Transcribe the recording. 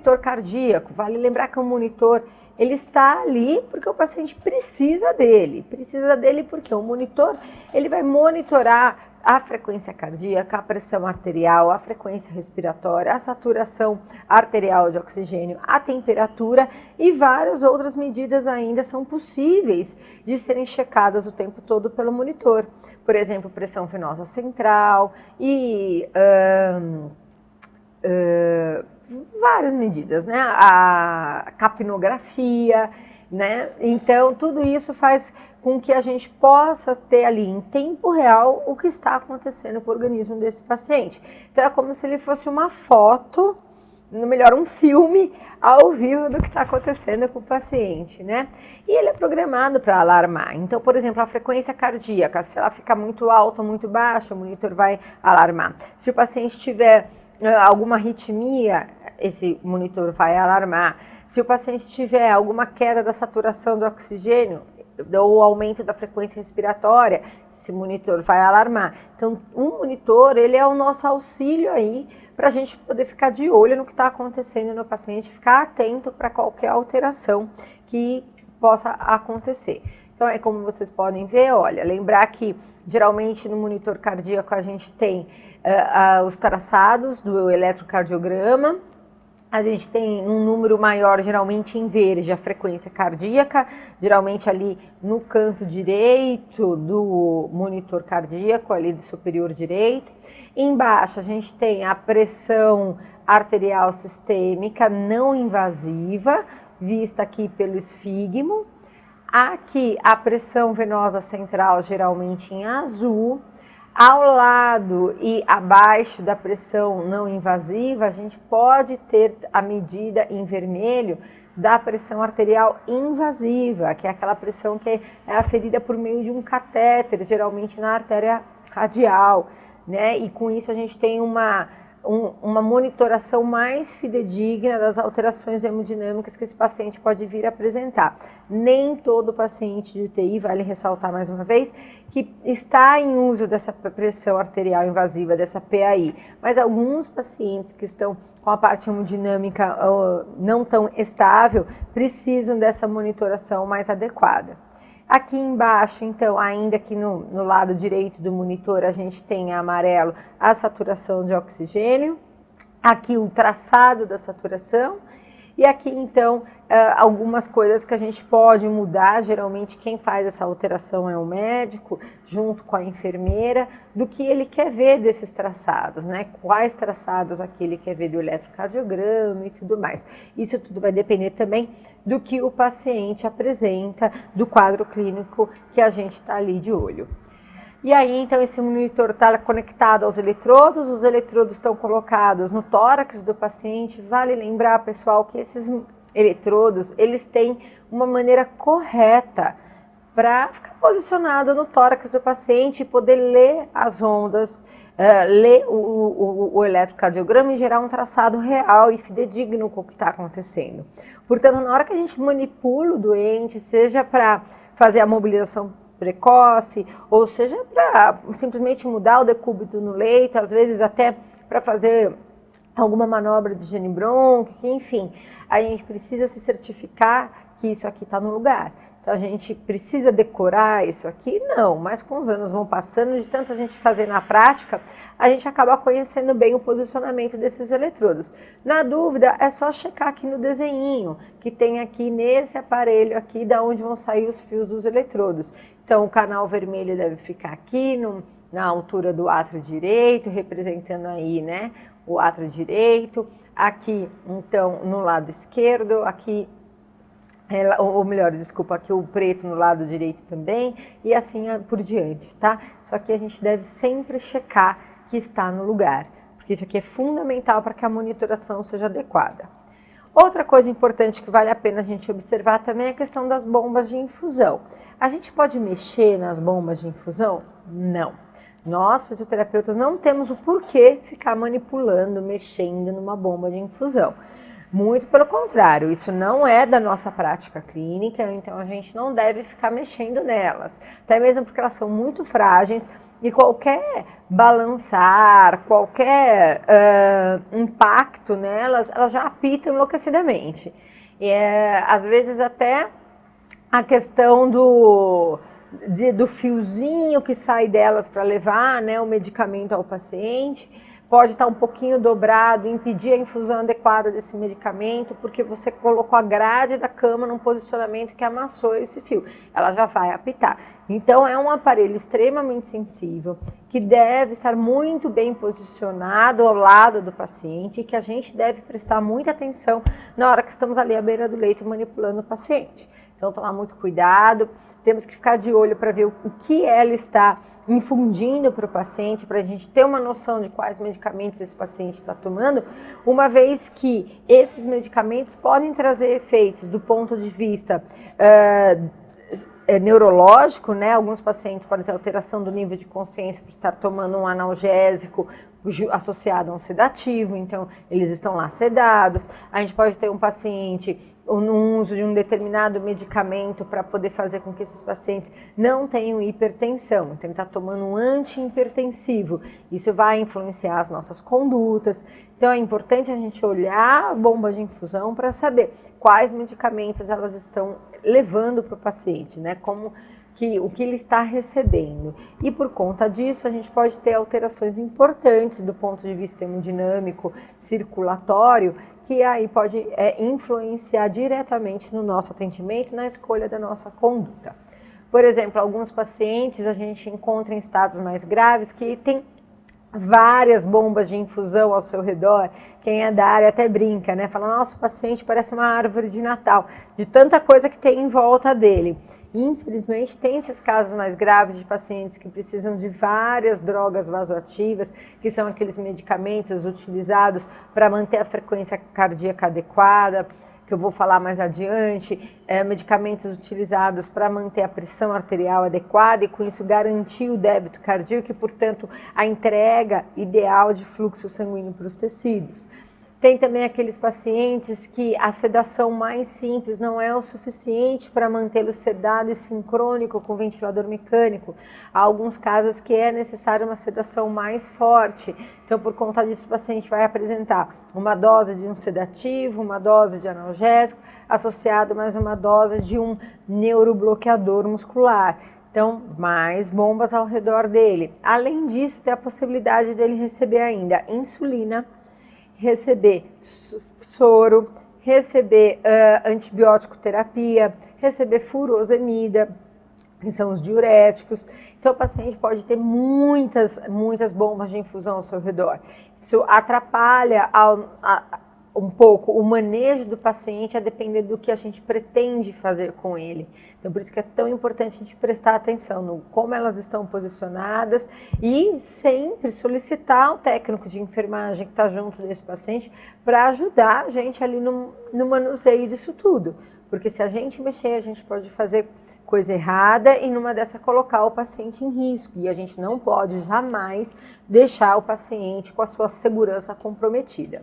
monitor cardíaco, vale lembrar que o monitor ele está ali porque o paciente precisa dele porque o monitor ele vai monitorar a frequência cardíaca, a pressão arterial, a frequência respiratória, a saturação arterial de oxigênio, a temperatura e várias outras medidas ainda são possíveis de serem checadas o tempo todo pelo monitor. Por exemplo, pressão venosa central e várias medidas, né? A capnografia, né? Então, tudo isso faz com que a gente possa ter ali em tempo real o que está acontecendo com o organismo desse paciente. Então, é como se ele fosse uma foto, no melhor, um filme ao vivo do que está acontecendo com o paciente, né? E ele é programado para alarmar. Então, por exemplo, a frequência cardíaca, se ela ficar muito alta ou muito baixa, o monitor vai alarmar. Se o paciente tiver alguma arritmia, esse monitor vai alarmar. Se o paciente tiver alguma queda da saturação do oxigênio ou aumento da frequência respiratória, esse monitor vai alarmar. Então, o monitor, ele é o nosso auxílio aí para a gente poder ficar de olho no que está acontecendo no paciente, ficar atento para qualquer alteração que possa acontecer. Então, é como vocês podem ver, olha, lembrar que geralmente no monitor cardíaco a gente tem os traçados do eletrocardiograma. A gente tem um número maior, geralmente em verde, a frequência cardíaca, geralmente ali no canto direito do monitor cardíaco, ali do superior direito. Embaixo a gente tem a pressão arterial sistêmica não invasiva, vista aqui pelo esfigmo. Aqui a pressão venosa central, geralmente em azul. Ao lado e abaixo da pressão não invasiva, a gente pode ter a medida em vermelho da pressão arterial invasiva, que é aquela pressão que é aferida por meio de um catéter, geralmente na artéria radial, né? E com isso a gente tem uma monitoração mais fidedigna das alterações hemodinâmicas que esse paciente pode vir a apresentar. Nem todo paciente de UTI, vale ressaltar mais uma vez, que está em uso dessa pressão arterial invasiva, dessa PAI, mas alguns pacientes que estão com a parte hemodinâmica não tão estável precisam dessa monitoração mais adequada. Aqui embaixo, então, ainda que no lado direito do monitor, a gente tem amarelo a saturação de oxigênio, aqui o traçado da saturação, e aqui, então, algumas coisas que a gente pode mudar. Geralmente, quem faz essa alteração é o médico, junto com a enfermeira, do que ele quer ver desses traçados, né? Quais traçados aqui ele quer ver do eletrocardiograma e tudo mais. Isso tudo vai depender também do que o paciente apresenta, do quadro clínico que a gente está ali de olho. E aí, então, esse monitor está conectado aos eletrodos, os eletrodos estão colocados no tórax do paciente. Vale lembrar, pessoal, que esses eletrodos, eles têm uma maneira correta para ficar posicionado no tórax do paciente e poder ler as ondas, ler o eletrocardiograma e gerar um traçado real e fidedigno com o que está acontecendo. Portanto, na hora que a gente manipula o doente, seja para fazer a mobilização precoce, ou seja para simplesmente mudar o decúbito no leito, às vezes até para fazer alguma manobra de higiene brônquica, enfim, a gente precisa se certificar que isso aqui está no lugar. Então a gente precisa decorar isso aqui? Não, mas com os anos vão passando, de tanto a gente fazer na prática, a gente acaba conhecendo bem o posicionamento desses eletrodos. Na dúvida, é só checar aqui no desenhinho, que tem aqui nesse aparelho aqui, da onde vão sair os fios dos eletrodos. Então o canal vermelho deve ficar aqui, na altura do átrio direito, representando aí, né, o átrio direito. Aqui, então, no lado esquerdo, aqui, ou melhor, desculpa, aqui o preto no lado direito também, e assim por diante, tá? Só que a gente deve sempre checar que está no lugar, porque isso aqui é fundamental para que a monitoração seja adequada. Outra coisa importante que vale a pena a gente observar também é a questão das bombas de infusão. A gente pode mexer nas bombas de infusão? Não. Nós, fisioterapeutas, não temos o porquê ficar manipulando, mexendo numa bomba de infusão. Muito pelo contrário, isso não é da nossa prática clínica, então a gente não deve ficar mexendo nelas, até mesmo porque elas são muito frágeis e qualquer balançar, qualquer impacto nelas, elas já apitam enlouquecidamente. E às vezes até a questão do fiozinho que sai delas para levar, né, o medicamento ao paciente, pode estar um pouquinho dobrado, impedir a infusão adequada desse medicamento, porque você colocou a grade da cama num posicionamento que amassou esse fio. Ela já vai apitar. Então, é um aparelho extremamente sensível, que deve estar muito bem posicionado ao lado do paciente e que a gente deve prestar muita atenção na hora que estamos ali à beira do leito manipulando o paciente. Então, tomar muito cuidado. Temos que ficar de olho para ver o que ela está infundindo para o paciente, para a gente ter uma noção de quais medicamentos esse paciente está tomando, uma vez que esses medicamentos podem trazer efeitos do ponto de vista neurológico, né? Alguns pacientes podem ter alteração do nível de consciência por estar tomando um analgésico associado a um sedativo, então eles estão lá sedados. A gente pode ter um paciente no uso de um determinado medicamento para poder fazer com que esses pacientes não tenham hipertensão. Então, ele está tomando um antihipertensivo. Isso vai influenciar as nossas condutas. Então, é importante a gente olhar a bomba de infusão para saber quais medicamentos elas estão levando para o paciente, né? O que ele está recebendo. E por conta disso, a gente pode ter alterações importantes do ponto de vista hemodinâmico, circulatório, que aí pode influenciar diretamente no nosso atendimento, na escolha da nossa conduta. Por exemplo, alguns pacientes a gente encontra em estados mais graves que tem várias bombas de infusão ao seu redor. Quem é da área até brinca, né? Fala, nosso paciente parece uma árvore de Natal, de tanta coisa que tem em volta dele. Infelizmente, tem esses casos mais graves de pacientes que precisam de várias drogas vasoativas, que são aqueles medicamentos utilizados para manter a frequência cardíaca adequada, que eu vou falar mais adiante, medicamentos utilizados para manter a pressão arterial adequada e com isso garantir o débito cardíaco e, portanto, a entrega ideal de fluxo sanguíneo para os tecidos. Tem também aqueles pacientes que a sedação mais simples não é o suficiente para mantê-lo sedado e sincrônico com o ventilador mecânico. Há alguns casos que é necessária uma sedação mais forte. Então, por conta disso, o paciente vai apresentar uma dose de um sedativo, uma dose de analgésico, associado mais uma dose de um neurobloqueador muscular. Então, mais bombas ao redor dele. Além disso, tem a possibilidade dele receber ainda insulina, receber soro, receber antibiótico terapia, receber furosemida, que são os diuréticos. Então, o paciente pode ter muitas bombas de infusão ao seu redor. Isso atrapalha um pouco o manejo do paciente a depender do que a gente pretende fazer com ele. Então, por isso que é tão importante a gente prestar atenção no como elas estão posicionadas e sempre solicitar o técnico de enfermagem que está junto desse paciente para ajudar a gente ali no manuseio disso tudo. Porque se a gente mexer, a gente pode fazer coisa errada e numa dessa colocar o paciente em risco. E a gente não pode jamais deixar o paciente com a sua segurança comprometida.